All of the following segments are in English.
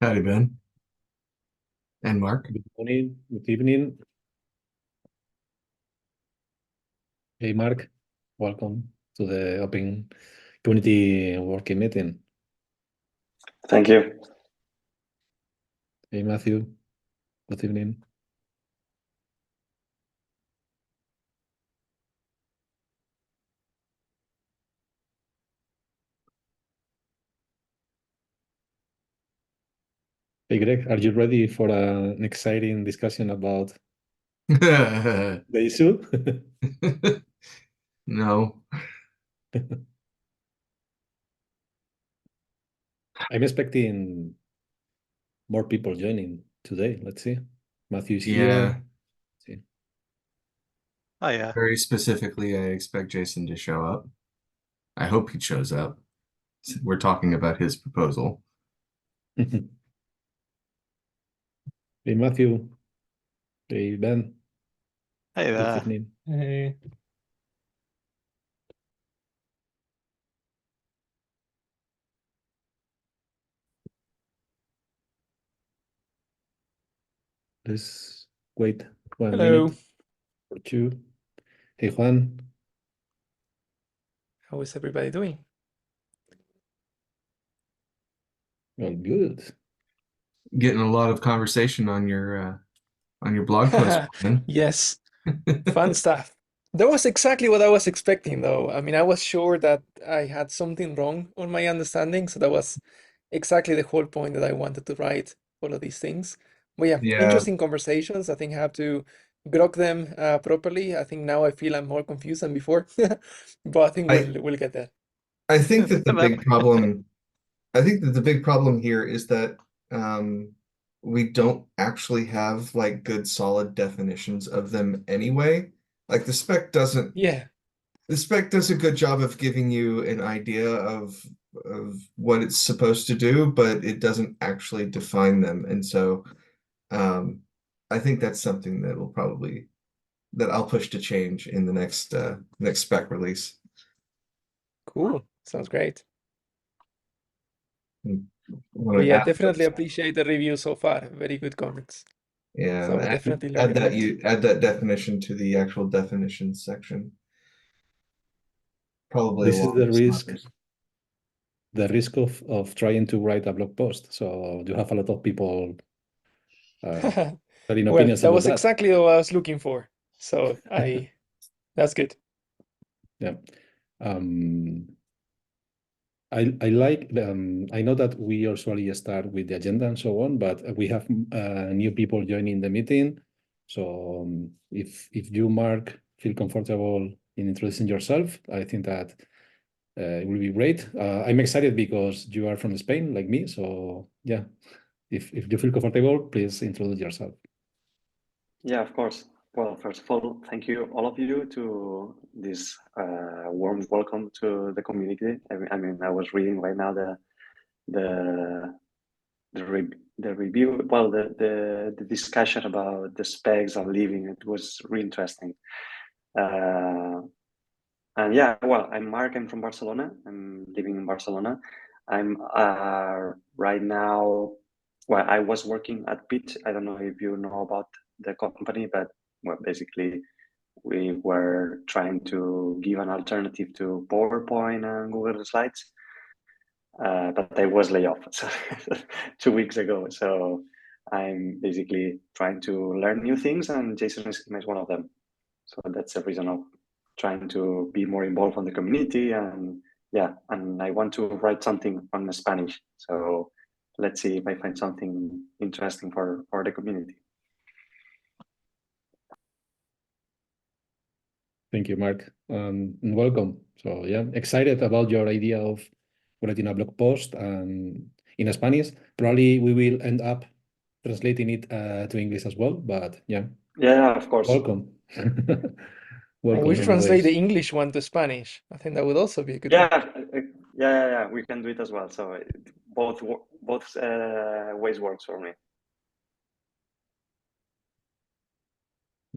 Howdy, Ben. And Mark. Good morning, good evening. Hey, Mark, welcome to the Open Community Working Meeting. Thank you. Hey, Matthew, good evening. Hey, Greg, are you ready for an exciting discussion about the issue? No. I'm expecting more people joining today. Let's see. Matthew is Yeah. here. See. Oh, yeah. Very specifically, I expect Jason to show up. I hope he shows up. We're talking about his proposal. Hey, Matthew. Hey, Ben. Hey Good there. evening. Hey. Let's wait 1 Hello. minute or two. Hey, Juan. How is everybody doing? Well, good. Getting a lot of conversation on your blog post, Ben. Yes, fun stuff. That was exactly what I was expecting, though. I mean, I was sure that I had something wrong on my understanding, so that was exactly the whole point that I wanted to write all of these things. But yeah, Yeah, interesting conversations. I think I have to grok them properly. I think now I feel I'm more confused than before, but I think I we'll get there. I think that the Well, big problem I think that the big problem here is that um we don't actually have like good solid definitions of them anyway. Like Yeah, the spec does a good job of giving you an idea of what it's supposed to do, but it doesn't actually define them. And so um, I think that's something that I'll push to change in the next spec release. cool. Sounds great. I want But to yeah, add definitely those. appreciate the review so far. Very good comments. Yeah, So definitely add learning a that lot. you add that definition to the actual definitions section, probably This is along the with some risk others. of trying to write a blog post. So you have a lot of people having Well, opinions that about was that. exactly what I was looking for. So that's good. Yeah. Um, I like, I know that we usually start with the agenda and so on, but we have new people joining the meeting. So if you, Mark, feel comfortable in introducing yourself, I think that it will be great. I'm excited because you are from Spain, like me. So yeah, if you feel comfortable, please introduce yourself. Yeah, of course. Well, first of all, thank you, all of you, to this warm welcome to the community. I mean, I was reading right now the the review. Well, the discussion about the specs and living. It was really interesting. Uh, and yeah, well, I'm Mark. I'm from Barcelona. I'm living in Barcelona. I'm right now. Well, I was working at Pitch. I don't know if you know about the company, but well, basically, we were trying to give an alternative to PowerPoint and Google Slides. But I was laid off so 2 weeks ago. So I'm basically trying to learn new things, and JSON Schema is one of them. So that's the reason of trying to be more involved on the community. And yeah, and I want to write something on Spanish. So let's see if I find something interesting for the community. Thank you, Mark, and welcome. So yeah, excited about your idea of writing a blog post and in Spanish. Probably we will end up translating it to English as well, but yeah, Yeah, of course. welcome. And Welcome we'll translate the anyways. English one to Spanish. I think that would also be a good Yeah, one. yeah. We can do it as well. So both ways works for me.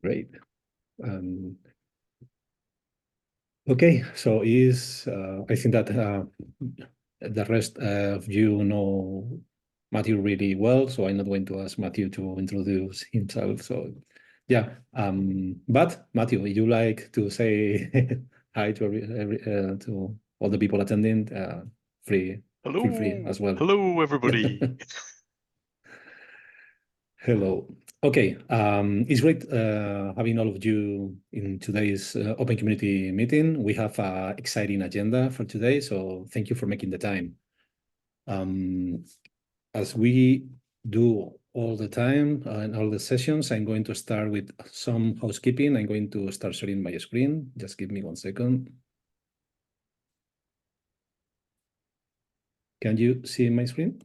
Great. Okay, so I think that the rest of you know Matthew really well, so I'm not going to ask Matthew to introduce himself. So yeah, but Matthew, would you like to say hi to all the people attending? Feel free as well. Hello, everybody. Hello. Okay, it's great having all of you in today's Open Community meeting. We have an exciting agenda for today, so thank you for making the time. As we do all the time in all the sessions, I'm going to start with some housekeeping. I'm going to start sharing my screen. Just give me 1 second. Can you see my screen?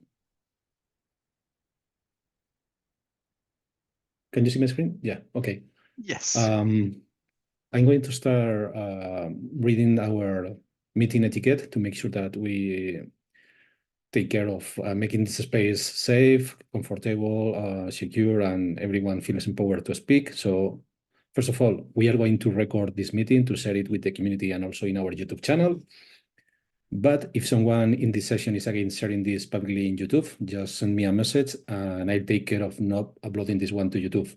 Can you see my screen? Yeah, okay. Yes. I'm going to start reading our meeting etiquette to make sure that we take care of making this space safe, comfortable, secure, and everyone feels empowered to speak. So first of all, we are going to record this meeting to share it with the community and also in our YouTube channel. But if someone in this session is against sharing this publicly in YouTube, just send me a message and I'll take care of not uploading this one to YouTube.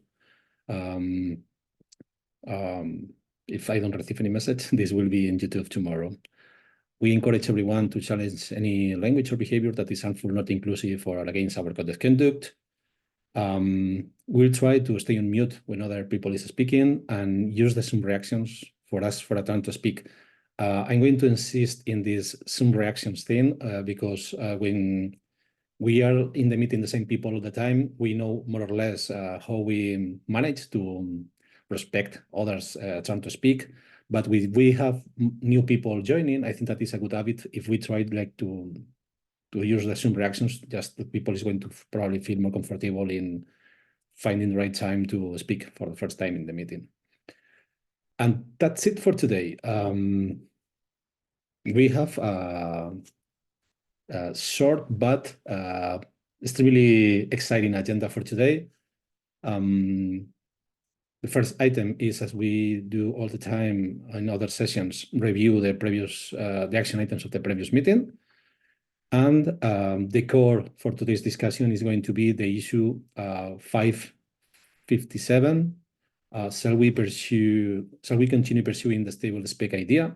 If I don't receive any message, this will be in YouTube tomorrow. We encourage everyone to challenge any language or behavior that is harmful, not inclusive, or against our code of conduct. We'll try to stay on mute when other people is speaking and use the Zoom reactions for us for a turn to speak. I'm going to insist in this Zoom reactions thing because when we are in the meeting the same people all the time, we know more or less how we manage to respect others' turn to speak. But we have new people joining, I think that is a good habit. If we try like to use the Zoom reactions, just the people is going to probably feel more comfortable in finding the right time to speak for the first time in the meeting. And that's it for today. We have a short but extremely exciting agenda for today. The first item is, as we do all the time in other sessions, review the previous the action items of the previous meeting. And the core for today's discussion is going to be the issue 557. Shall we continue pursuing the stable spec idea?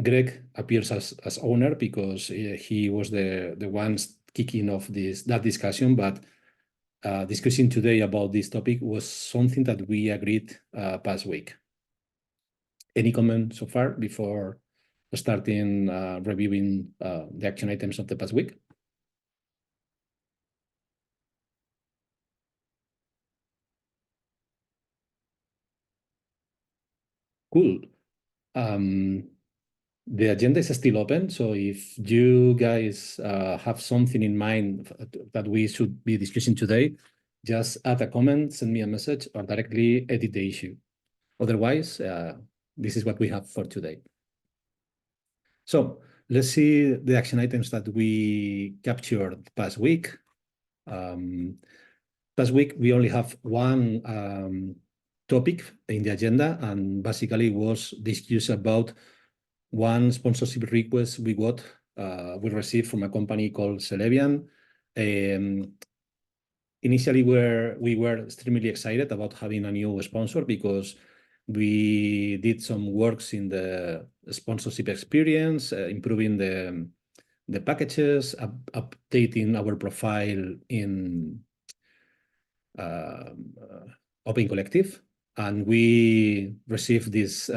Greg appears as owner because he was the ones kicking off that discussion, but discussing today about this topic was something that we agreed past week. Any comment so far before starting reviewing the action items of the past week? Cool. The agenda is still open, so if you guys have something in mind that we should be discussing today, just add a comment, send me a message, or directly edit the issue. Otherwise, this is what we have for today. So let's see the action items that we captured past week. Past week, we only have one topic in the agenda, and basically was discussed about one sponsorship request we received from a company called Celebian. Initially, we were extremely excited about having a new sponsor because we did some works in the sponsorship experience, improving the packages, updating our profile in Open Collective, and we received this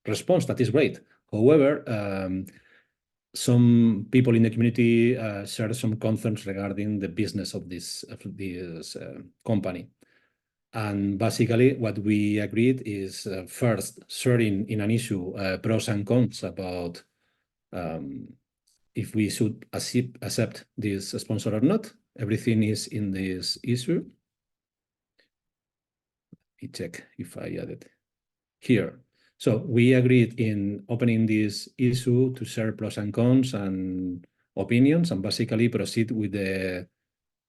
response that is great. However, some people in the community shared some concerns regarding the business of this company. And basically what we agreed is first sharing in an issue pros and cons about if we should accept this sponsor or not. Everything is in this issue. Let me check if I added here. So we agreed in opening this issue to share pros and cons and opinions and basically proceed with the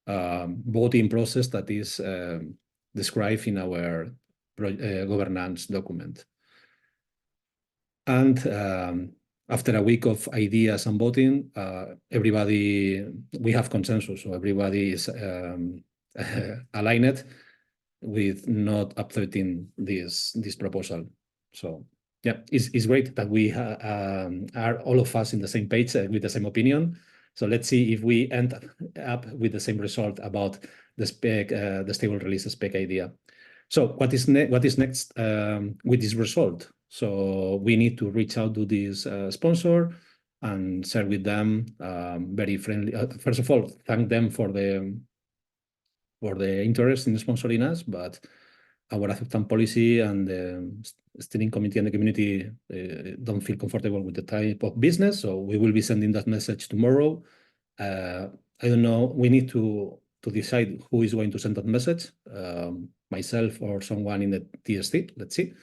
voting process that is described in our governance document. And after a week of ideas and voting, we have consensus, so everybody is aligned with not updating this proposal. So yeah, it's great that we are all of us in the same page with the same opinion. So let's see if we end up with the same result about the spec, the stable release spec idea. So what is next with this result? So we need to reach out to this sponsor and share with them very friendly. First of all, thank them for the interest in sponsoring us, but our acceptance policy and the steering committee and the community don't feel comfortable with the type of business. So we will be sending that message tomorrow. I don't know. We need to decide who is going to send that message, myself or someone in the TST. Let's see.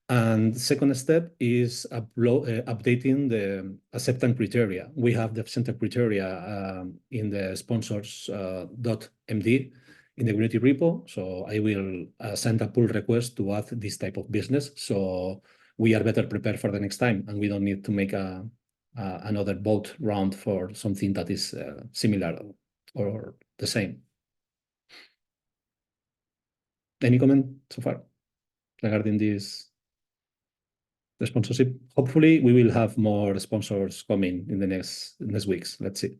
And the second step is updating the acceptance criteria. We have the acceptance criteria in the sponsors.md in the community repo. So I will send a pull request to add this type of business. So we are better prepared for the next time, and we don't need to make another vote round for something that is similar or the same. Any comment so far regarding this? The sponsorship. Hopefully, we will have more sponsors coming in the next weeks. Let's see.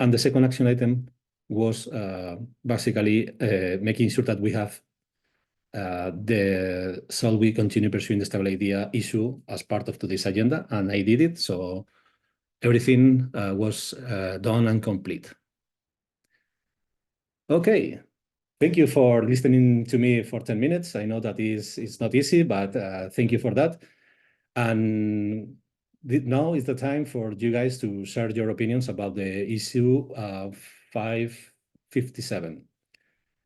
And the second action item was basically making sure that we have shall we continue pursuing the stable idea issue as part of today's agenda, and I did it. So everything was done and complete. Okay, thank you for listening to me for 10 minutes. I know that it's not easy, but thank you for that. And now is the time for you guys to share your opinions about the issue 557.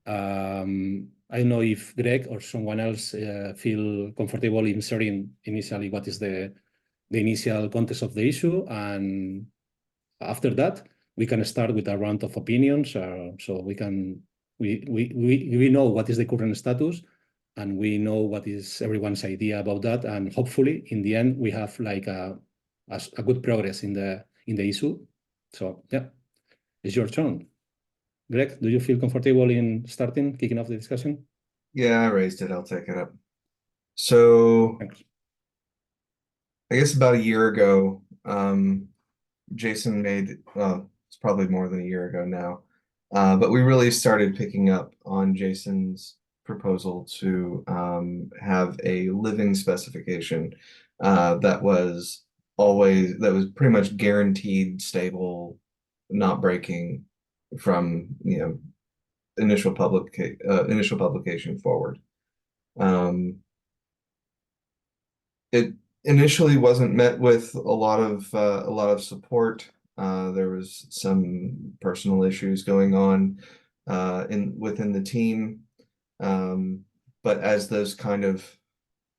I don't know if Greg or someone else feel comfortable in sharing initially what is the initial context of the issue, and after that we can start with a round of opinions, so we know what is the current status, and we know what is everyone's idea about that, and hopefully in the end we have like a good progress in the issue. So yeah, it's your turn. Greg, do you feel comfortable in kicking off the discussion? Yeah, I raised it. I'll take it up. So Thanks. I guess about a year ago, Jason made, well, it's probably more than a year ago now, but we really started picking up on Jason's proposal to have a living specification that was pretty much guaranteed, stable, not breaking from initial publication forward. It initially wasn't met with a lot of support. There was some personal issues going on within the team, but as those kind of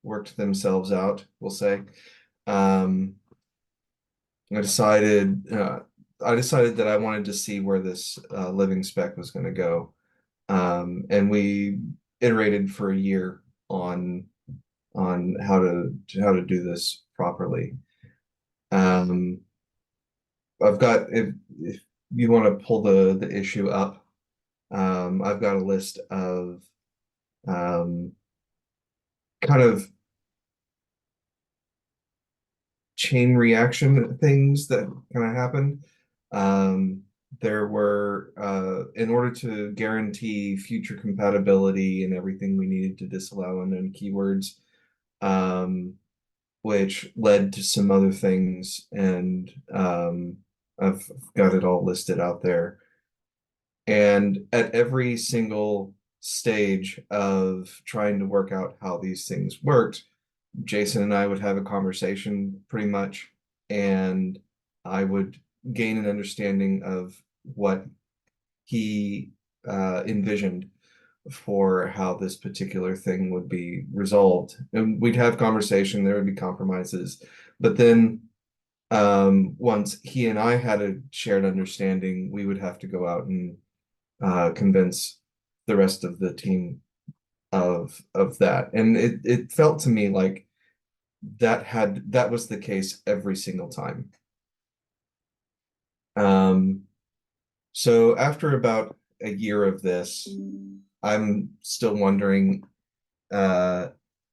worked themselves out, we'll say, I decided that I wanted to see where this living spec was going to go, and we iterated for a year on how to do this properly. I've got, if you want to pull the issue up, I've got a list of kind of chain reaction things that kind of happened. There were, in order to guarantee future compatibility and everything, we needed to disallow unknown keywords, which led to some other things, and I've got it all listed out there. And at every single stage of trying to work out how these things worked, Jason and I would have a conversation pretty much, and I would gain an understanding of what he envisioned for how this particular thing would be resolved. And we'd have conversation, there would be compromises, but then once he and I had a shared understanding, we would have to go out and convince the rest of the team of that. And it felt to me like that was the case every single time. So after about a year of this, I'm still wondering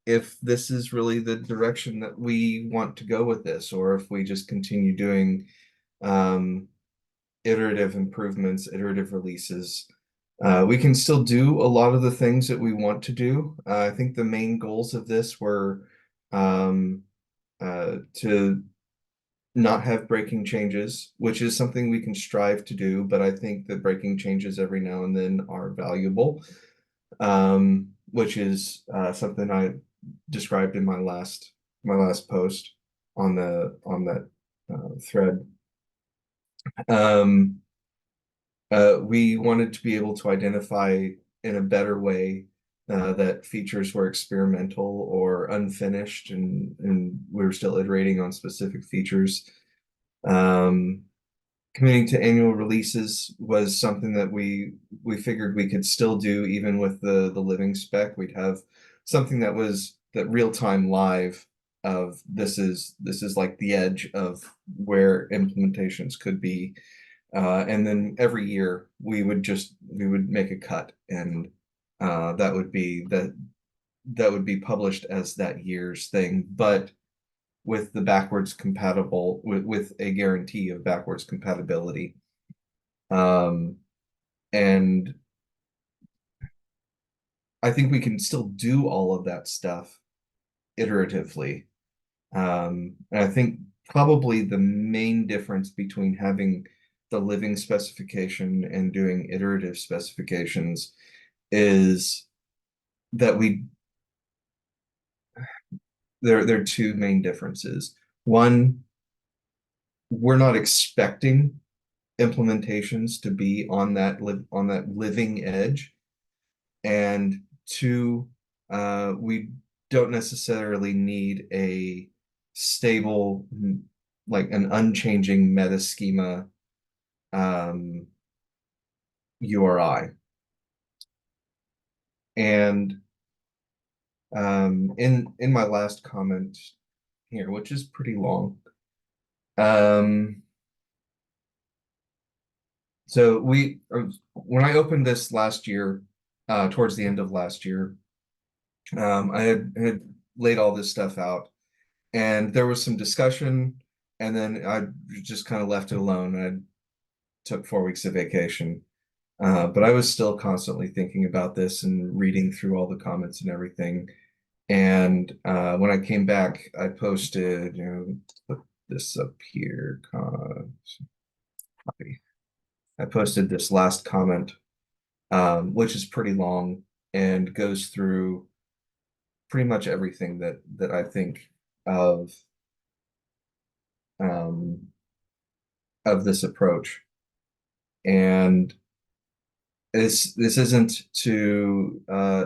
if this is really the direction that we want to go with this, or if we just continue doing iterative improvements, iterative releases. We can still do a lot of the things that we want to do. I think the main goals of this were to not have breaking changes, which is something we can strive to do, but I think that breaking changes every now and then are valuable, which is something I described in my last post on that thread. We wanted to be able to identify in a better way that features were experimental or unfinished, and we were still iterating on specific features. Committing to annual releases was something that we figured we could still do even with the living spec. We'd have something that was that real-time live of this is like the edge of where implementations could be. And then every year we would make a cut, and that would be published as that year's thing, but with the backwards compatible with a guarantee of backwards compatibility. And I think we can still do all of that stuff iteratively. And I think probably the main difference between having the living specification and doing iterative specifications is that there are two main differences. One, we're not expecting implementations to be on that living edge, and two, we don't necessarily need a stable, like an unchanging meta schema URI. And in my last comment here, which is pretty long, so when I opened this last year, towards the end of last year, I had laid all this stuff out, and there was some discussion, and then I just kind of left it alone. I took 4 weeks of vacation, but I was still constantly thinking about this and reading through all the comments and everything. And when I came back, I posted, put this up here, copy. I posted this last comment, which is pretty long and goes through pretty much everything that I think of this approach. And this isn't to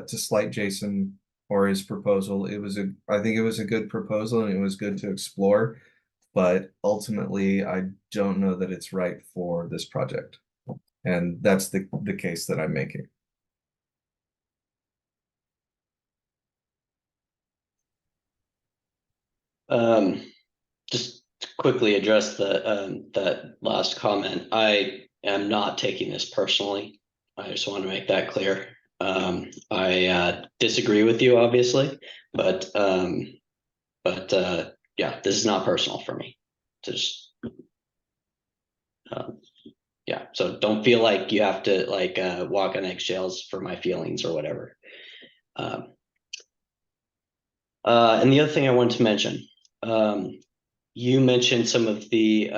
slight Jason or his proposal. I think it was a good proposal, and it was good to explore, but ultimately I don't know that it's right for this project. And that's the case that I'm making. Just to quickly address that last comment. I am not taking this personally. I just want to make that clear. I disagree with you, obviously, but yeah, this is not personal for me. Just yeah, so don't feel like you have to walk on eggshells for my feelings or whatever. And the other thing I wanted to mention, you mentioned some of the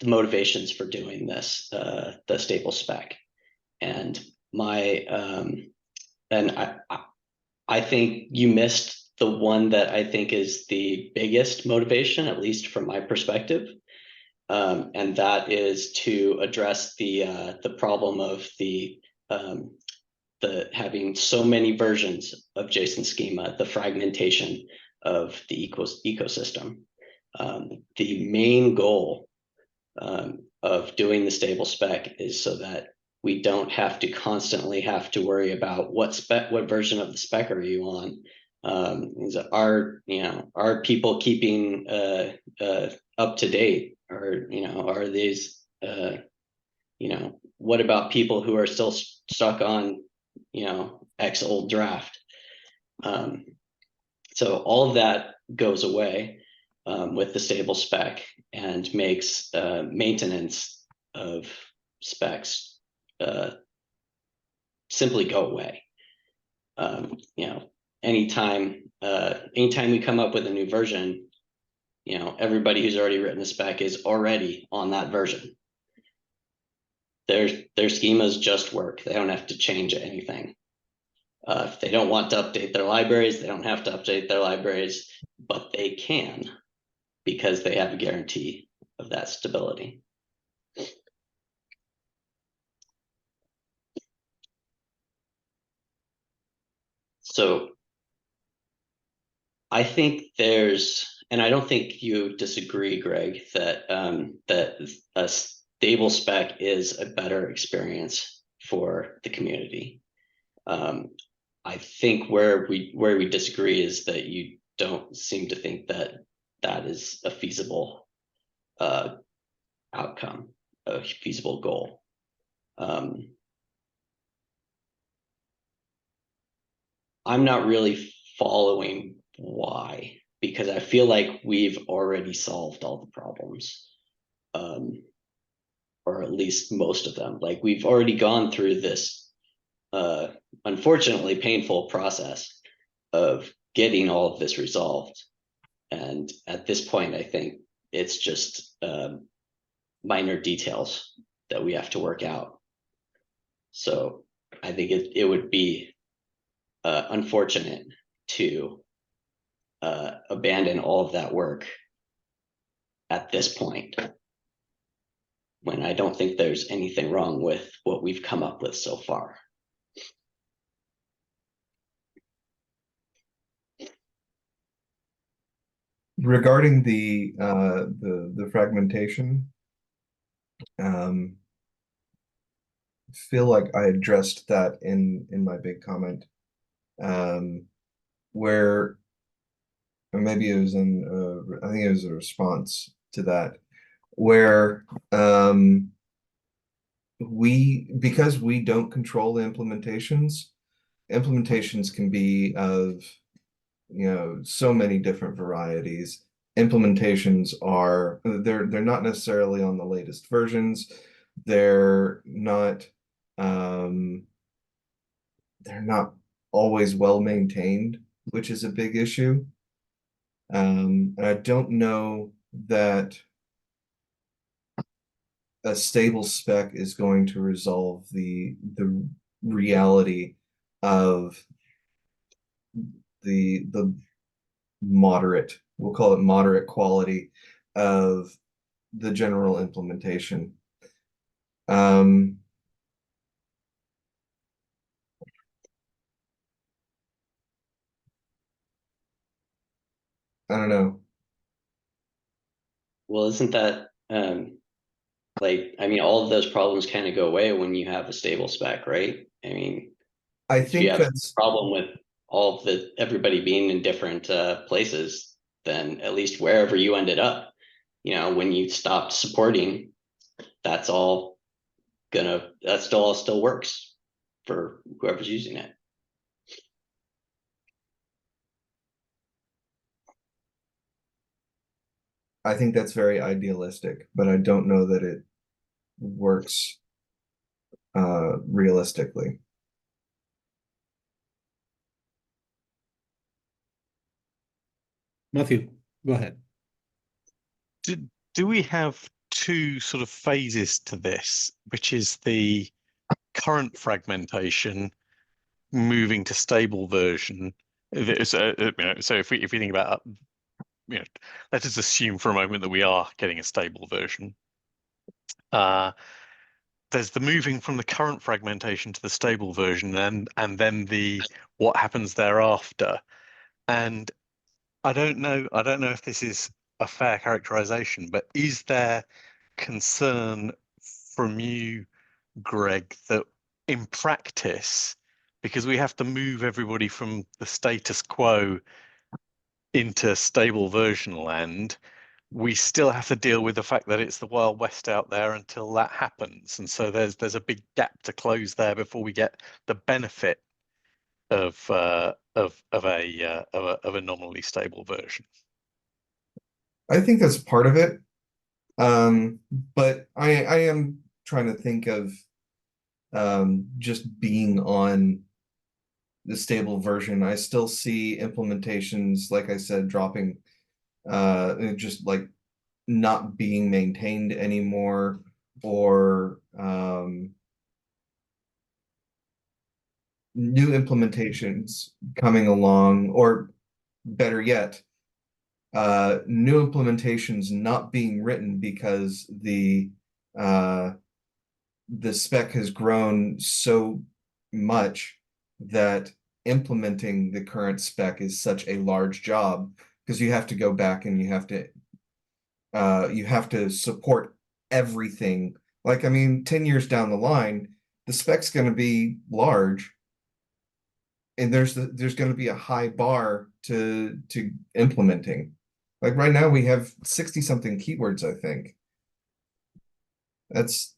motivations for doing this, the stable spec, and I think you missed the one that I think is the biggest motivation, at least from my perspective, and that is to address the problem of the having so many versions of JSON schema, the fragmentation of the ecosystem. The main goal of doing the stable spec is so that we don't have to constantly have to worry about what version of the spec are you on. Are people keeping up to date, or are these what about people who are still stuck on X old draft? So all of that goes away with the stable spec, and makes maintenance of specs simply go away. Anytime we come up with a new version, everybody who's already written a spec is already on that version. Their schemas just work. They don't have to change anything. If they don't want to update their libraries, they don't have to update their libraries, but they can, because they have a guarantee of that stability. So I think and I don't think you disagree, Greg, that that a stable spec is a better experience for the community. I think where we disagree is that you don't seem to think that that is a feasible outcome, a feasible goal. I'm not really following why, because I feel like we've already solved all the problems, or at least most of them. Like, we've already gone through this unfortunately painful process of getting all of this resolved. And at this point, I think it's just minor details that we have to work out. So I think it would be unfortunate to abandon all of that work at this point, when I don't think there's anything wrong with what we've come up with so far. Regarding the fragmentation, feel like I addressed that in my big comment, where, or maybe it was in I think it was a response to that, where because we don't control the implementations can be of so many different varieties. Implementations are they're not necessarily on the latest versions. They're not always well maintained, which is a big issue. And I don't know that a stable spec is going to resolve the reality of the moderate, we'll call it moderate quality of the general implementation. I don't know. Well, isn't that like, I mean, all of those problems kind of go away when you have a stable spec, right? I mean, I if you think have that's a problem with all of everybody being in different places, then at least wherever you ended up, when you stopped supporting, that's all that still works for whoever's using it. I think that's very idealistic, but I don't know that it works realistically. Matthew, go ahead. Do we have two sort of phases to this, which is the current fragmentation moving to stable version? So if we think about, let us assume for a moment that we are getting a stable version. There's the moving from the current fragmentation to the stable version, and then the what happens thereafter. And I don't know if this is a fair characterization, but is there concern from you, Greg, that in practice, because we have to move everybody from the status quo into stable version land, we still have to deal with the fact that it's the Wild West out there until that happens. And so there's a big gap to close there before we get the benefit of a nominally stable version. I think that's part of it. But I am trying to think of just being on the stable version. I still see implementations, like I said, dropping, just like not being maintained anymore, or new implementations coming along, or better yet, new implementations not being written because the spec has grown so much that implementing the current spec is such a large job, because you have to go back and you have to support everything. Like, I mean, 10 years down the line, the spec's going to be large, and there's going to be a high bar to implementing. Like right now we have 60 something keywords, I think. That's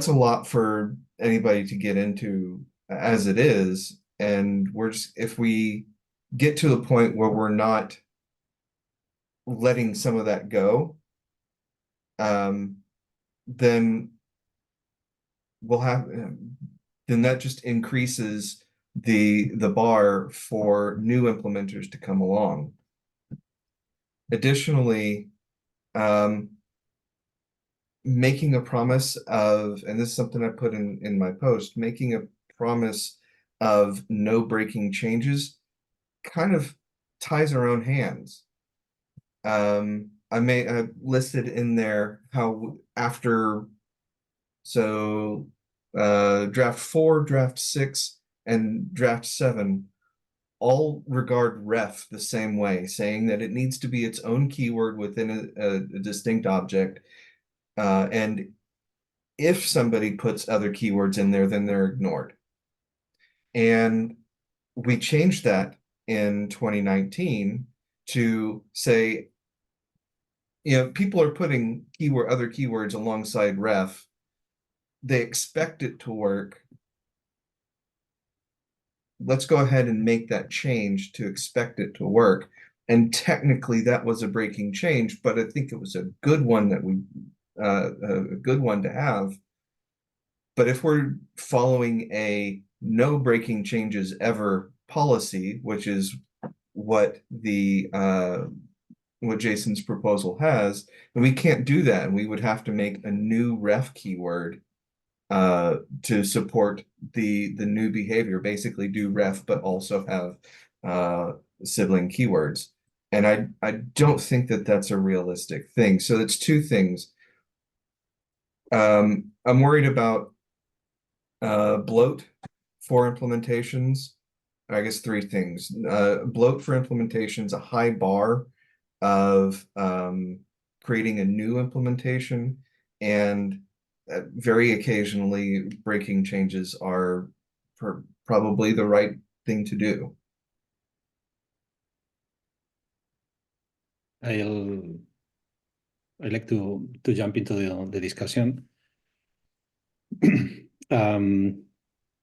a lot for anybody to get into as it is. And we're just, if we get to a point where we're not letting some of that go, then we'll have, then that just increases the bar for new implementers to come along. Additionally, making a promise of, and this is something I put in my post, making a promise of no breaking changes kind of ties our own hands. I listed in there how after, so draft 4, draft 6, and draft 7 all regard ref the same way, saying that it needs to be its own keyword within a distinct object. And if somebody puts other keywords in there, then they're ignored. And we changed that in 2019 to say, you know, people are putting other keywords alongside ref. They expect it to work. Let's go ahead and make that change to expect it to work. And technically that was a breaking change, but I think it was a good one that a good one to have. But if we're following a no breaking changes ever policy, which is what what Jason's proposal has, then we can't do that, and we would have to make a new ref keyword to support the new behavior. Basically do ref, but also have sibling keywords. And I don't think that that's a realistic thing. So that's two things. I'm worried about bloat for implementations. I guess three things. Bloat for implementations, a high bar of creating a new implementation, and very occasionally breaking changes are probably the right thing to do. I'd like to jump into the discussion.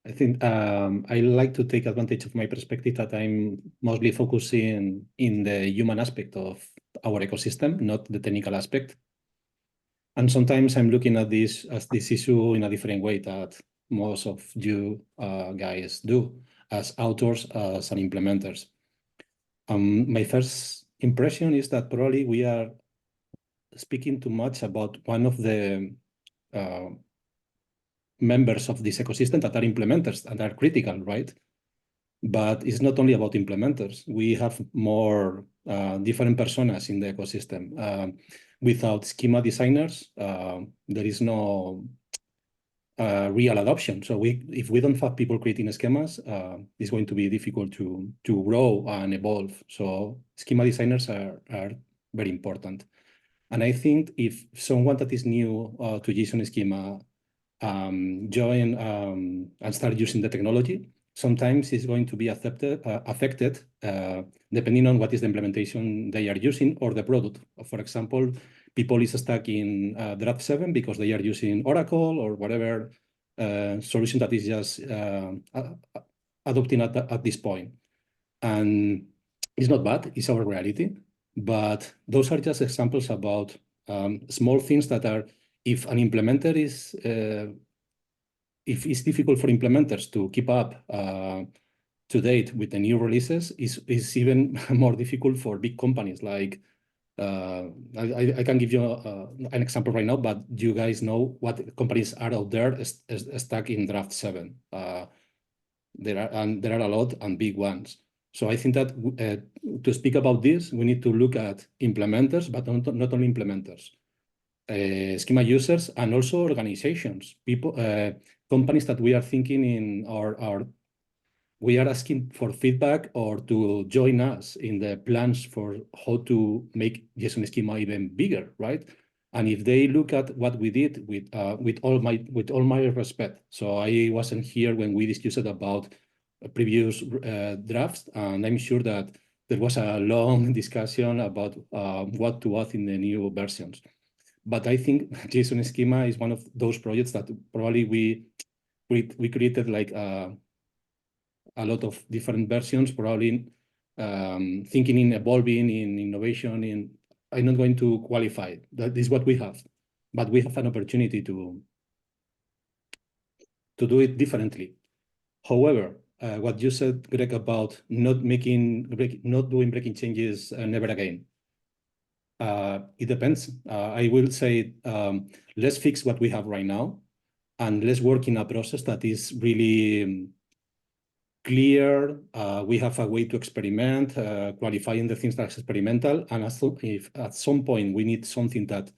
I think I like to take advantage of my perspective that I'm mostly focusing in the human aspect of our ecosystem, not the technical aspect. And sometimes I'm looking at this as this issue in a different way that most of you guys do as authors, as implementers. My first impression is that probably we are speaking too much about one of the members of this ecosystem that are implementers and are critical, right? But it's not only about implementers. We have more different personas in the ecosystem. Without schema designers, there is no real adoption. So if we don't have people creating schemas, it's going to be difficult to grow and evolve. So schema designers are very important. And I think if someone that is new to JSON schema join and start using the technology, sometimes it's going to be affected depending on what is the implementation they are using or the product. For example, people is stuck in draft 7 because they are using Oracle or whatever solution that is just adopting at this point. And it's not bad, it's our reality. But those are just examples about small things that are, if an implementer is, if it's difficult for implementers to keep up to date with the new releases, is even more difficult for big companies. Like I can give you an example right now, but you guys know what companies are out there stuck in draft 7. There are a lot and big ones. So I think that to speak about this, we need to look at implementers, but not only implementers, schema users, and also organizations, people, companies that we are thinking in, or we are asking for feedback or to join us in the plans for how to make JSON schema even bigger, right? And if they look at what we did with all my respect, so I wasn't here when we discussed about previous drafts, and I'm sure that there was a long discussion about what to add in the new versions. But I think JSON schema is one of those projects that probably we created like a lot of different versions, probably thinking in evolving, in innovation. I'm not going to qualify. That is what we have, but we have an opportunity to do it differently. However, what you said, Greg, about not doing breaking changes never again. It depends. I will say let's fix what we have right now, and let's work in a process that is really clear. We have a way to experiment, qualifying the things that's experimental, and if at some point we need something that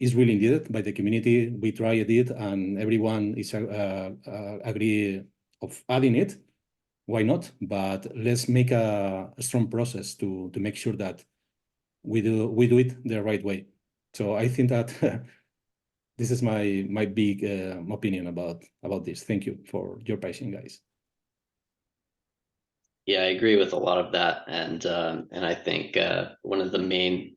is really needed by the community, we try it, and everyone is agree of adding it. Why not? But let's make a strong process to make sure that we do it the right way. So I think that this is my big opinion about this. Thank you for your patience, guys. Yeah, I agree with a lot of that, and I think one of the main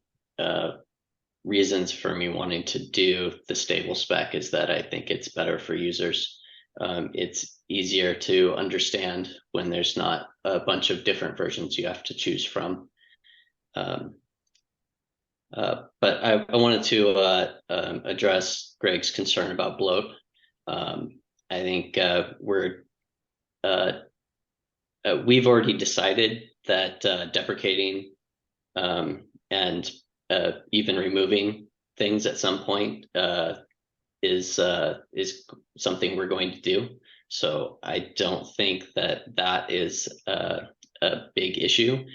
reasons for me wanting to do the stable spec is that I think it's better for users. It's easier to understand when there's not a bunch of different versions you have to choose from. But I wanted to address Greg's concern about bloat. I think we've already decided that deprecating and even removing things at some point is something we're going to do. So I don't think that is a big issue.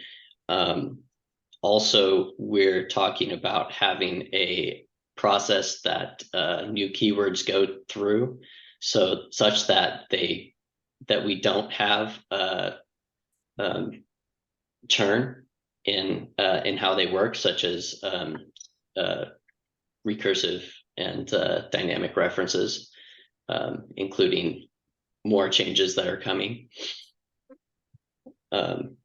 Also, we're talking about having a process that new keywords go through, so such that we don't have churn in how they work, such as recursive and dynamic references, including more changes that are coming. And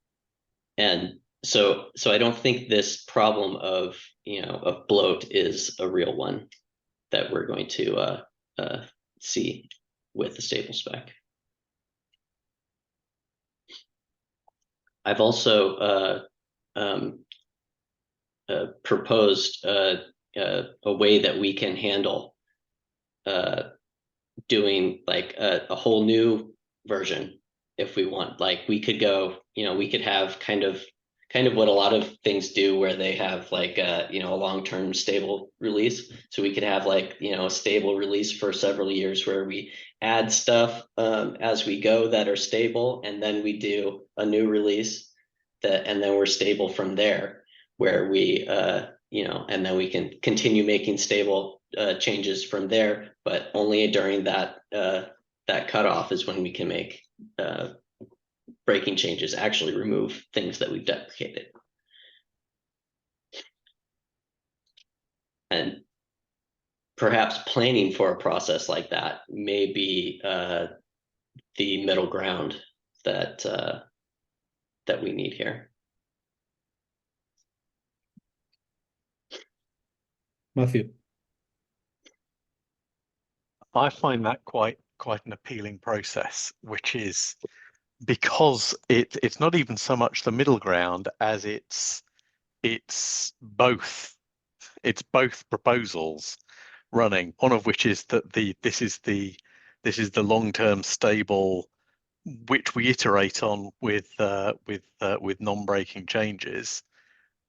so I don't think this problem of bloat is a real one that we're going to see with the stable spec. I've also proposed a way that we can handle doing like a whole new version if we want. Like we could go, we could have kind of what a lot of things do, where they have like a long-term stable release. So we could have like a stable release for several years where we add stuff as we go that are stable, and then we do a new release and then we're stable from there, where we and then we can continue making stable changes from there, but only during that cutoff is when we can make breaking changes, actually remove things that we've deprecated. And perhaps planning for a process like that may be the middle ground that that we need here. Matthew. I find that quite an appealing process, which is because it's not even so much the middle ground as it's both proposals running. One of which is that this is the long-term stable, which we iterate on with non-breaking changes,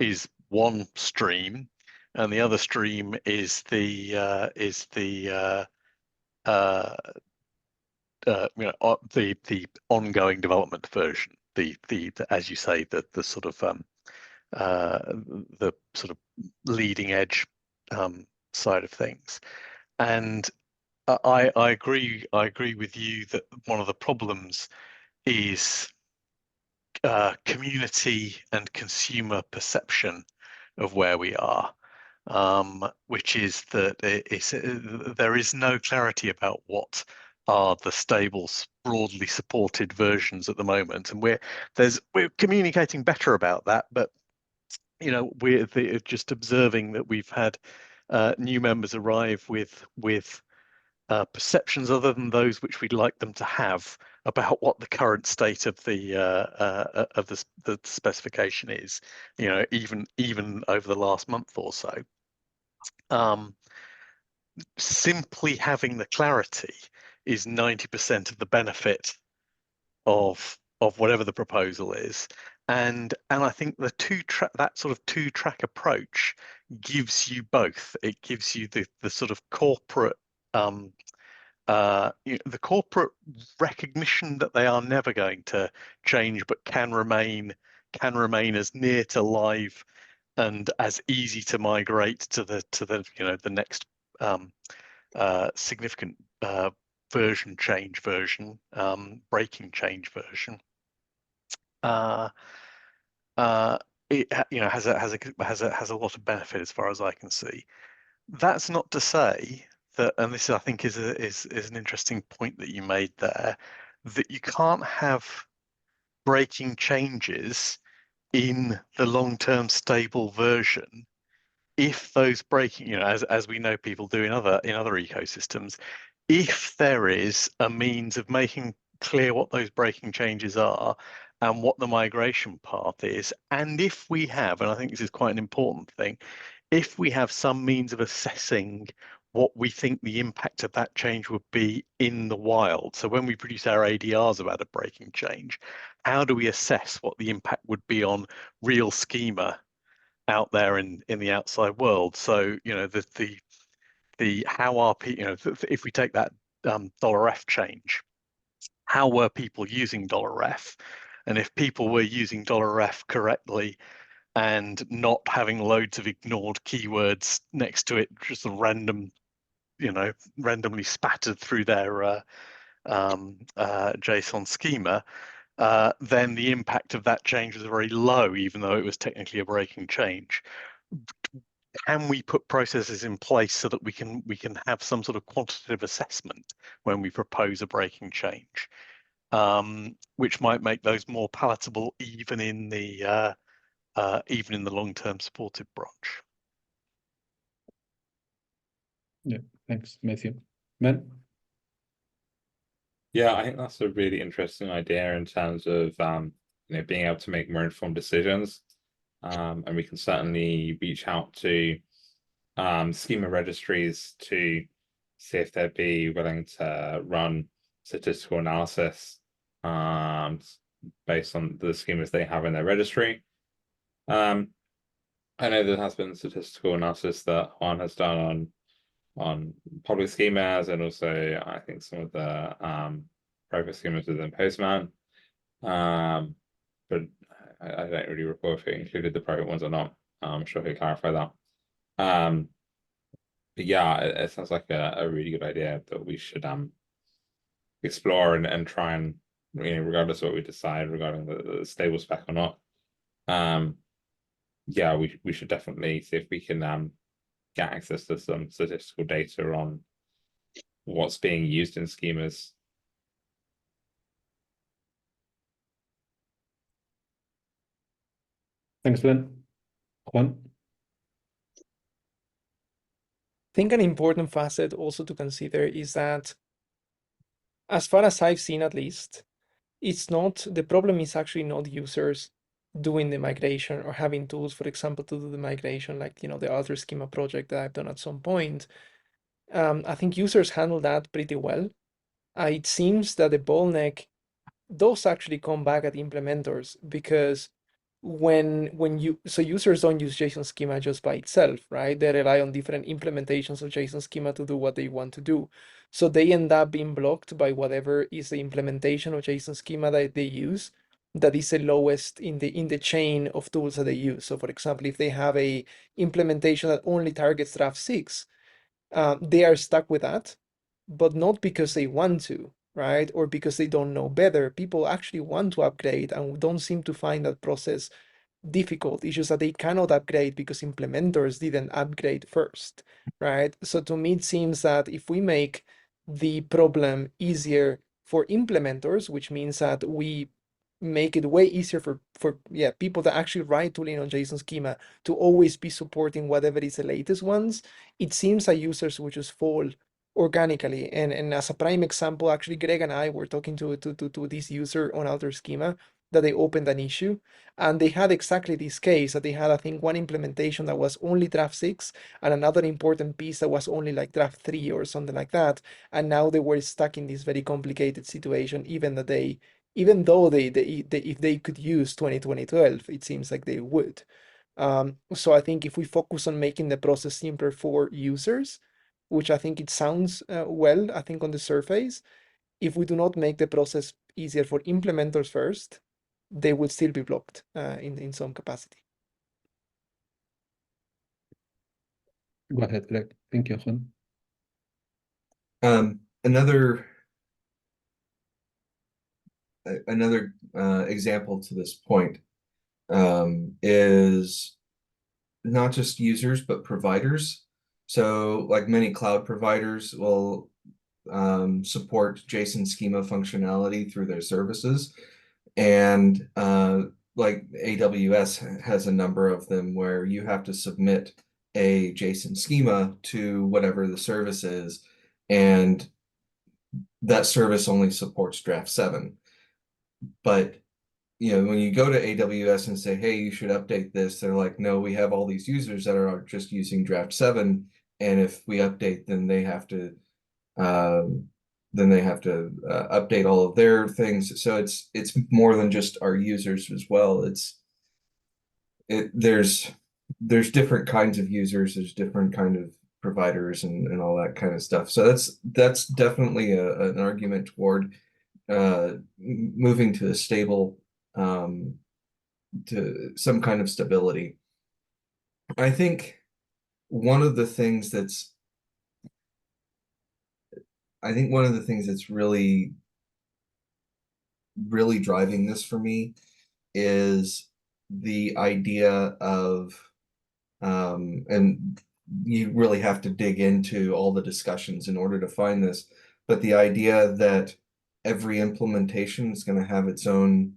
is one stream, and the other stream is the the ongoing development version, the as you say, the sort of the sort of leading edge side of things. And I agree with you that one of the problems is community and consumer perception of where we are, which is that there is no clarity about what are the stable, broadly supported versions at the moment, and we're communicating better about that. But you know, we're just observing that we've had new members arrive with perceptions other than those which we'd like them to have about what the current state of the specification is. You know, even over the last month or so. Simply having the clarity is 90% of the benefit of whatever the proposal is, and I think the that sort of two-track approach gives you both. It gives you the sort of corporate the corporate recognition that they are never going to change, but can remain as near to live and as easy to migrate to the you know, the next significant breaking change version. It, you know, has a lot of benefit as far as I can see. That's not to say that, and this I think is an interesting point that you made there, that you can't have breaking changes in the long-term stable version if those breaking, you know, as we know people do in other ecosystems, if there is a means of making clear what those breaking changes are and what the migration path is, and if we have, and I think this is quite an important thing, if we have some means of assessing what we think the impact of that change would be in the wild. So when we produce our ADRs about a breaking change, how do we assess what the impact would be on real schema out there in the outside world? So, you know, the how are people, you know, if we take that $F change, how were people using $F? And if people were using $F correctly and not having loads of ignored keywords next to it, just a random, you know, randomly spattered through their JSON schema, then the impact of that change was very low, even though it was technically a breaking change. Can we put processes in place so that we can have some sort of quantitative assessment when we propose a breaking change, which might make those more palatable even in the long-term supported branch? Yeah, thanks, Matthew. Ben? Yeah, I think that's a really interesting idea in terms of you know, being able to make more informed decisions. And we can certainly reach out to schema registries to see if they'd be willing to run statistical analysis based on the schemas they have in their registry. I know there has been statistical analysis that Juan has done on public schemas, and also I think some of the private schemas within Postman. But I don't really recall if it included the private ones or not. I'm sure he'll clarify that. But yeah, it sounds like a really good idea that we should explore and try and, you know, regardless of what we decide regarding the stable spec or not, yeah, we should definitely see if we can get access to some statistical data on what's being used in schemas. Thanks, Glenn. Juan? I think an important facet also to consider is that, as far as I've seen at least, the problem is actually not users doing the migration or having tools, for example, to do the migration, like, the other schema project that I've done at some point. I think users handle that pretty well. It seems that the bottleneck does actually come back at implementers, because users don't use JSON schema just by itself, right? They rely on different implementations of JSON schema to do what they want to do. So they end up being blocked by whatever is the implementation of JSON schema that they use, that is the lowest in the chain of tools that they use. So for example, if they have a implementation that only targets draft 6, they are stuck with that, but not because they want to, right? Or because they don't know better. People actually want to upgrade and don't seem to find that process difficult. It's just that they cannot upgrade because implementers didn't upgrade first, right? So to me, it seems that if we make the problem easier for implementers, which means that we make it way easier for people that actually write tooling on JSON schema to always be supporting whatever is the latest ones, it seems that users will just fall organically. And as a prime example, actually, Greg and I were talking to this user on Outer Schema that they opened an issue, and they had exactly this case, that they had, I think, one implementation that was only draft 6 and another important piece that was only like draft 3 or something like that. And now they were stuck in this very complicated situation, even though if they could use 2012, it seems like they would. So I think if we focus on making the process simpler for users, which I think it sounds well, I think on the surface, if we do not make the process easier for implementers first, they will still be blocked in some capacity. Go ahead, Greg. Thank you, Juan. Another example to this point is not just users, but providers. So like many cloud providers will support JSON schema functionality through their services. And like AWS has a number of them where you have to submit a JSON schema to whatever the service is, and that service only supports draft 7. But when you go to AWS and say, hey, you should update this, they're like, no, we have all these users that are just using draft 7, and if we update, then they have to update all of their things. So it's more than just our users as well. There's different kinds of users, there's different kind of providers and all that kind of stuff. So that's definitely an argument toward moving to a stable, to some kind of stability. I think one of the things that's really driving this for me is the idea of, and you really have to dig into all the discussions in order to find this, but the idea that every implementation is going to have its own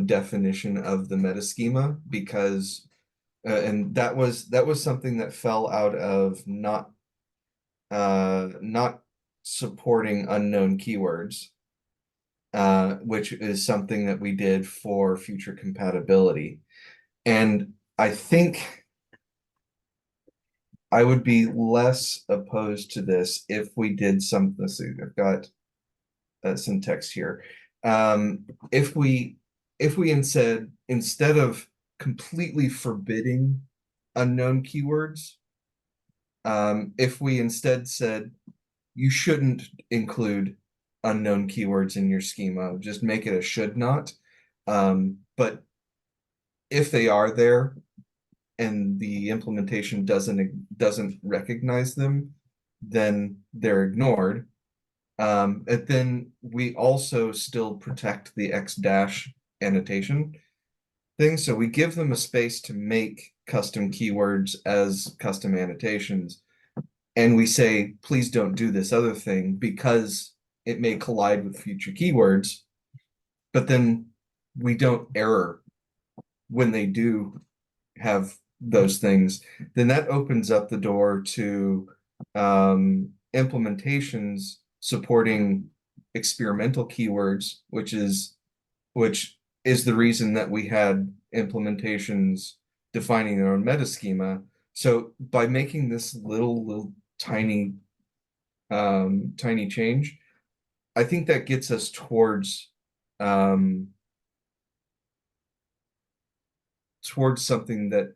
definition of the meta schema, because and that was something that fell out of not supporting unknown keywords, which is something that we did for future compatibility. And I think I would be less opposed to this if we did something. Let's see, I've got some text here. If we instead of completely forbidding unknown keywords, if we instead said you shouldn't include unknown keywords in your schema, just make it a should not. But if they are there and the implementation doesn't recognize them, then they're ignored. And then we also still protect the X dash annotation. things. So we give them a space to make custom keywords as custom annotations. And we say, please don't do this other thing because it may collide with future keywords. But then we don't error when they do have those things. Then that opens up the door to implementations supporting experimental keywords, which is the reason that we had implementations defining their own meta schema. So by making this little tiny tiny change, I think that gets us towards something that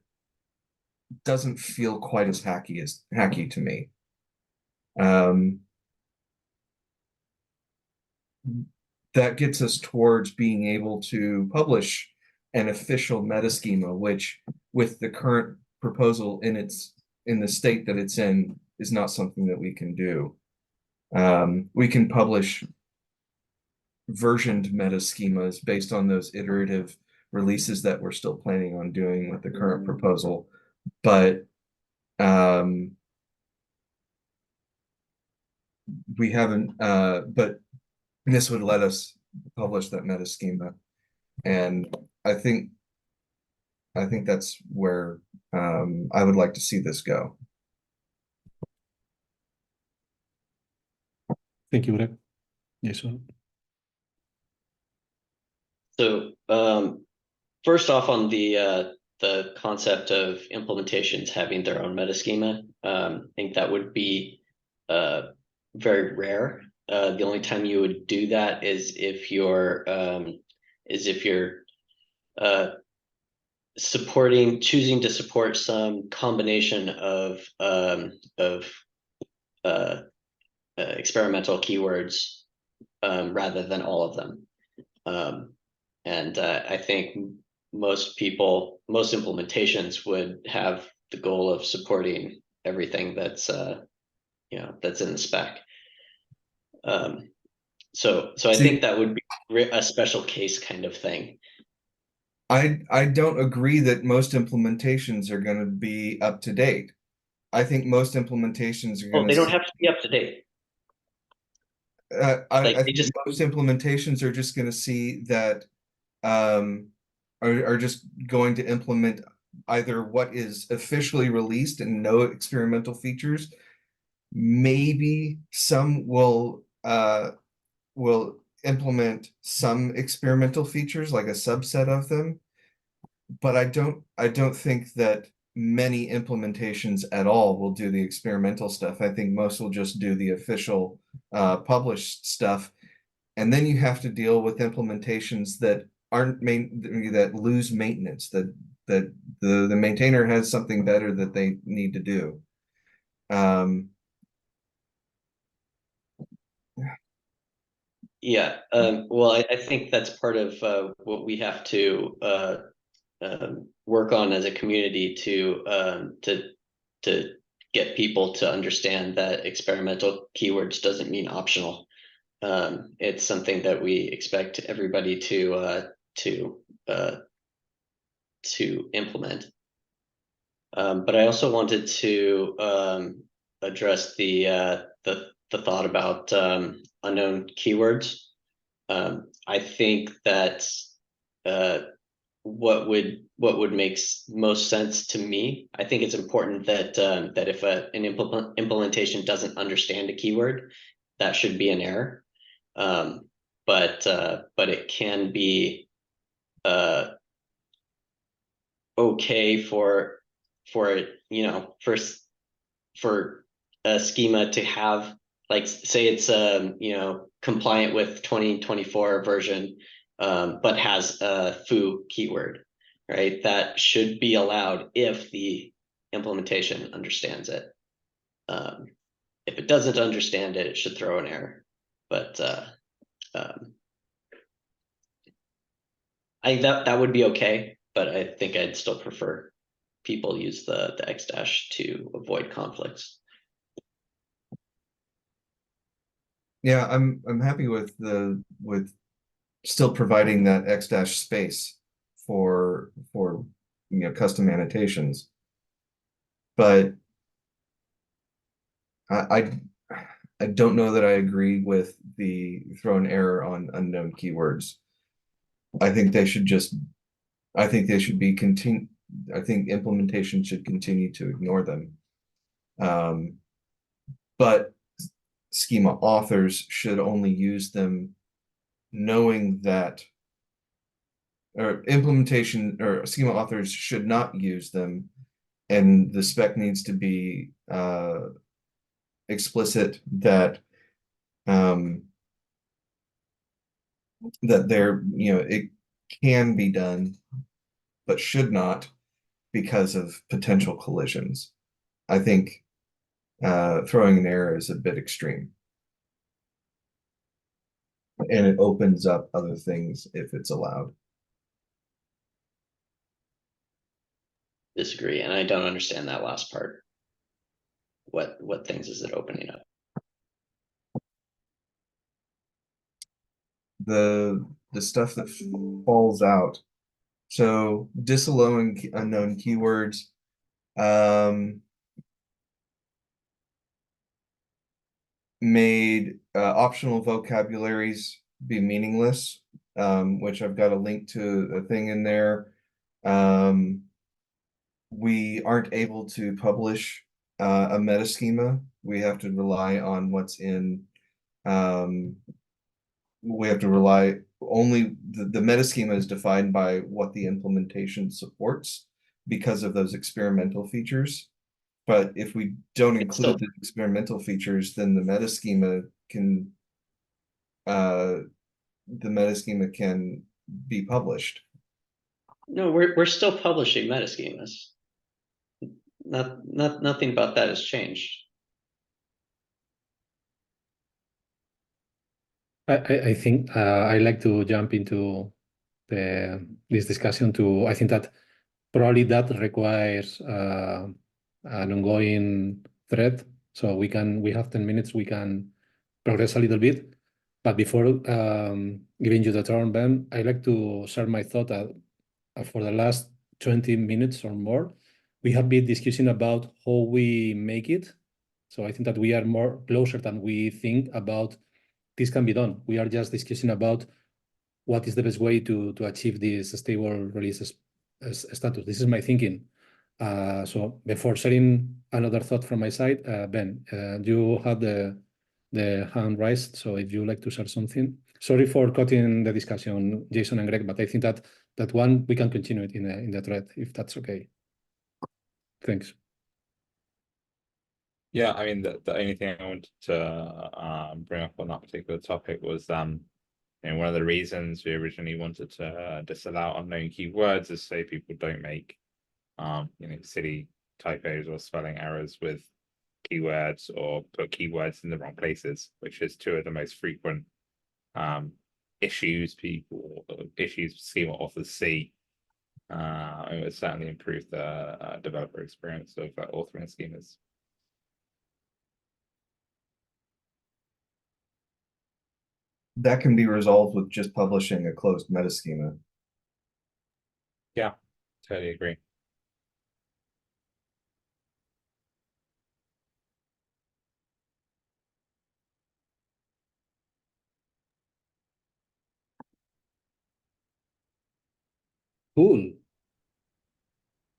doesn't feel quite as hacky to me. That gets us towards being able to publish an official meta schema, which with the current proposal in the state that it's in is not something that we can do. We can publish versioned meta schemas based on those iterative releases that we're still planning on doing with the current proposal, but we haven't, but this would let us publish that meta schema. And I think that's where I would like to see this go. Thank you, Greg. Jason. So first off, on the concept of implementations having their own meta schema, I think that would be very rare. The only time you would do that is if you're choosing to support some combination of experimental keywords rather than all of them. And I think most implementations would have the goal of supporting everything that's that's in the spec. So I think that would be a special case kind of thing. I don't agree that most implementations are going to be up to date. I think most implementations are going they don't have to be up to date. I think most implementations are just going to see that are just going to implement either what is officially released and no experimental features. Maybe some will implement some experimental features, like a subset of them, but I don't think that many implementations at all will do the experimental stuff. I think most will just do the official published stuff, and then you have to deal with implementations that that lose maintenance, that the maintainer has something better that they need to do. Yeah, well, I think that's part of what we have to work on as a community to get people to understand that experimental keywords doesn't mean optional. It's something that we expect everybody to implement. But I also wanted to address the thought about unknown keywords. I think that what would make most sense to me, I think it's important that that if an implementation doesn't understand a keyword, that should be an error. But it can be okay for a schema to have, like, say it's compliant with 2024 version, but has a foo keyword, right? That should be allowed if the implementation understands it. If it doesn't understand it, it should throw an error. But I think that would be okay, but I think I'd still prefer people use the X dash to avoid conflicts. Yeah, I'm happy with still providing that X dash space for custom annotations. But I don't know that I agree with the throw an error on unknown keywords. I think they should be I think implementation should continue to ignore them. But schema authors should only use them knowing that, or implementation or schema authors should not use them, and the spec needs to be explicit that that it can be done, but should not because of potential collisions. I think throwing an error is a bit extreme. And it opens up other things if it's allowed. Disagree, and I don't understand that last part. What things is it opening up? The stuff that falls out. So disallowing unknown keywords. Made optional vocabularies be meaningless, which I've got a link to a thing in there. We aren't able to publish a meta schema. We have to rely on what's in. We have to rely only the meta schema is defined by what the implementation supports because of those experimental features. But if we don't include the experimental features, then the meta schema can be published. No, we're still publishing meta schemas. Nothing about that has changed. I think I like to jump into this discussion to, I think that probably that requires an ongoing thread. So we have 10 minutes, we can progress a little bit. But before giving you the turn, Ben, I like to share my thought that for the last 20 minutes or more, we have been discussing about how we make it. So I think that we are more closer than we think about this can be done. We are just discussing about what is the best way to achieve this stable release status. This is my thinking. So before sharing another thought from my side, Ben, you had the hand raised. So if you like to share something, sorry for cutting the discussion, Jason and Greg, but I think that one we can continue it in the thread if that's okay. Thanks. Yeah, I mean the only thing I wanted to bring up on that particular topic was one of the reasons we originally wanted to disallow unknown keywords is so people don't make silly typos or spelling errors with keywords or put keywords in the wrong places, which is two of the most frequent issues schema authors see. It would certainly improve the developer experience of authoring schemas. That can be resolved with just publishing a closed meta schema. Yeah, totally agree. Cool.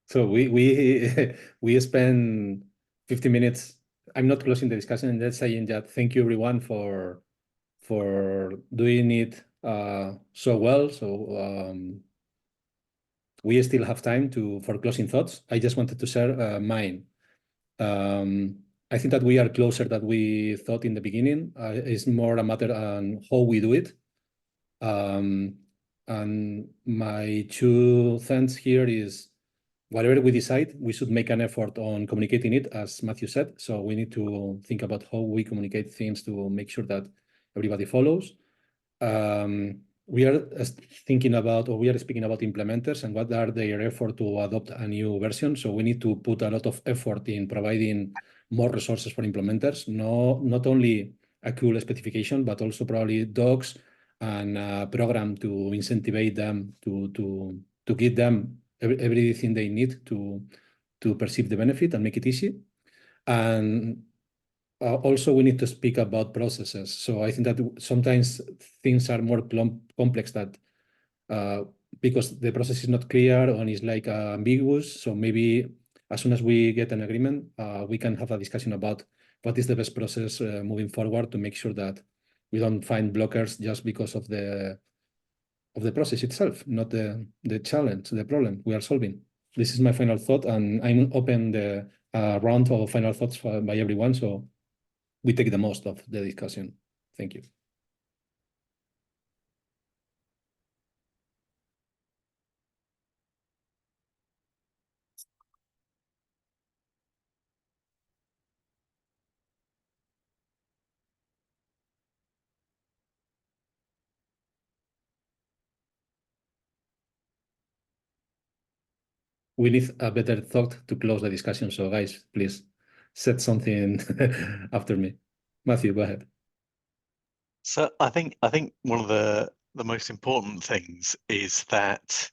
So we we spend 50 minutes. I'm not closing the discussion and just saying that thank you everyone for doing it so well. So we still have time for closing thoughts. I just wanted to share mine. I think that we are closer than we thought in the beginning. It's more a matter on how we do it. And my 2 cents here is whatever we decide, we should make an effort on communicating it, as Matthew said. So we need to think about how we communicate things to make sure that everybody follows. We are speaking about implementers and what are their effort to adopt a new version. So we need to put a lot of effort in providing more resources for implementers, not only a cool specification, but also probably docs and a program to incentivize them to to give them everything they need to perceive the benefit and make it easy. And also, we need to speak about processes. So I think that sometimes things are more complex that because the process is not clear and is like ambiguous. So maybe as soon as we get an agreement, we can have a discussion about what is the best process moving forward to make sure that we don't find blockers just because of the process itself, not the challenge, the problem we are solving. This is my final thought, and I'm open the round of final thoughts by everyone. So we take the most of the discussion. Thank you. We need a better thought to close the discussion. So guys, please set something after me. Matthew, go ahead. So I think one of the most important things is that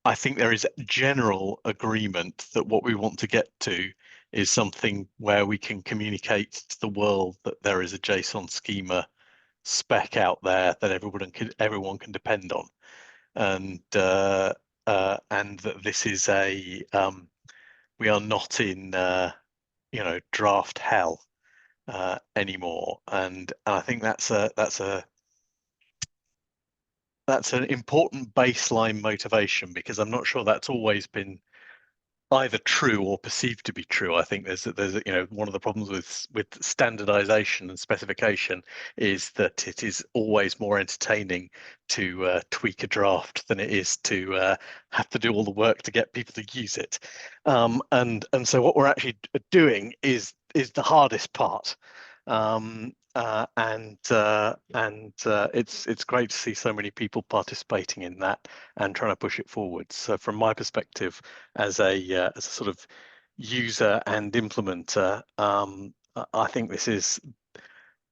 I think there is general agreement that what we want to get to is something where we can communicate to the world that there is a JSON schema spec out there that everyone can depend on, and that this is a we are not in draft hell anymore, and I think that's an important baseline motivation, because I'm not sure that's always been either true or perceived to be true. I think there's one of the problems with standardization and specification is that it is always more entertaining to tweak a draft than it is to have to do all the work to get people to use it. And so what we're actually doing is the hardest part. It's great to see so many people participating in that and trying to push it forward. So from my perspective, as a sort of user and implementer, I think this is,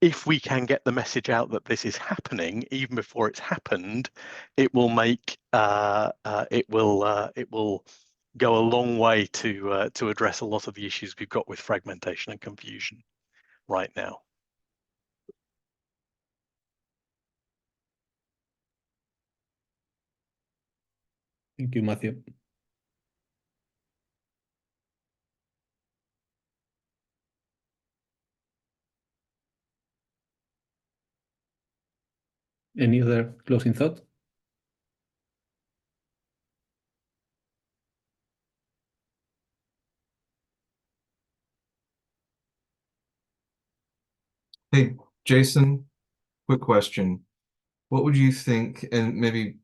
if we can get the message out that this is happening even before it's happened, it will make it will go a long way to address a lot of the issues we've got with fragmentation and confusion right now. Thank you, Matthew. Any other closing thought? Hey, Jason, quick question. What would you think, and maybe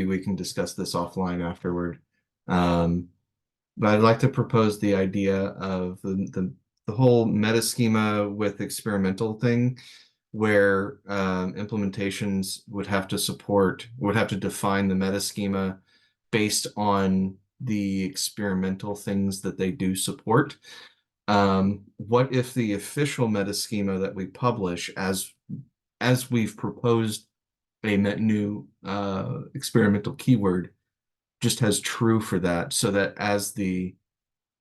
we can discuss this offline afterward. But I'd like to propose the idea of the whole meta schema with experimental thing, where implementations would have to define the meta schema based on the experimental things that they do support. What if the official meta schema that we publish, as we've proposed a new experimental keyword, just has true for that, so that as the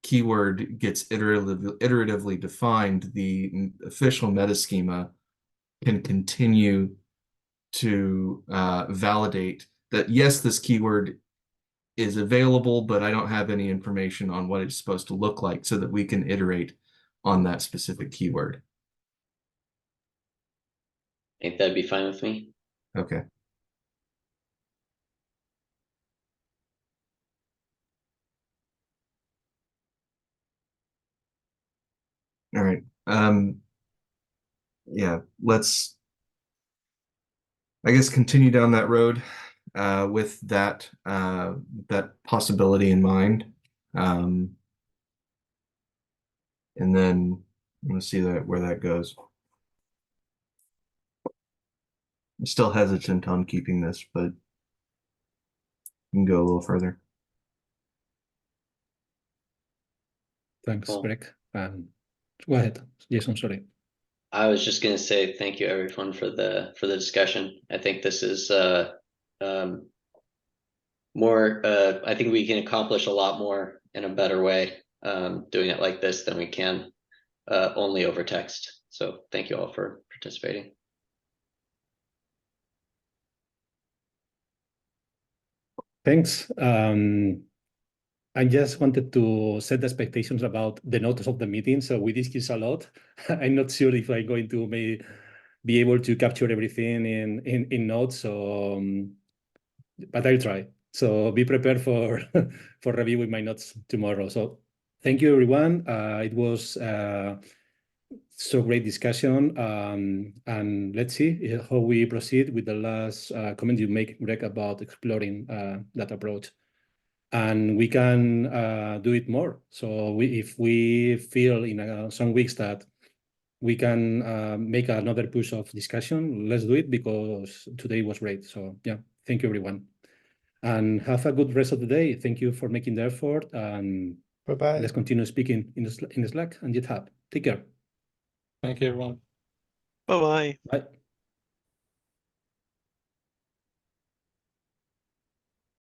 keyword gets iteratively defined, the official meta schema can continue to validate that, yes, this keyword is available, but I don't have any information on what it's supposed to look like, so that we can iterate on that specific keyword. I think that'd be fine with me. Okay. All right. Yeah, let's, I guess, continue down that road with that possibility in mind. And then I'm gonna see where that goes. I'm still hesitant on keeping this, but we can go a little further. Thanks, Cool. Greg. Go ahead, Jason, sorry. I was just going to say thank you everyone for the discussion. I think this is I think we can accomplish a lot more in a better way doing it like this than we can only over text. So thank you all for participating. Thanks. I just wanted to set the expectations about the notes of the meeting. So we discussed a lot. I'm not sure if I'm going to be able to capture everything in notes. So, but I'll try. So be prepared for for reviewing my notes tomorrow. So thank you, everyone. It was so great discussion. And let's see how we proceed with the last comment you make, Greg, about exploring that approach. And we can do it more. So if we feel in some weeks that we can make another push of discussion, let's do it, because today was great. So yeah, thank you, everyone. And have a good rest of the day. Thank you for making the effort. And Bye-bye. let's continue speaking in the Slack and GitHub. Take care. Thank you, everyone. Bye-bye. Bye.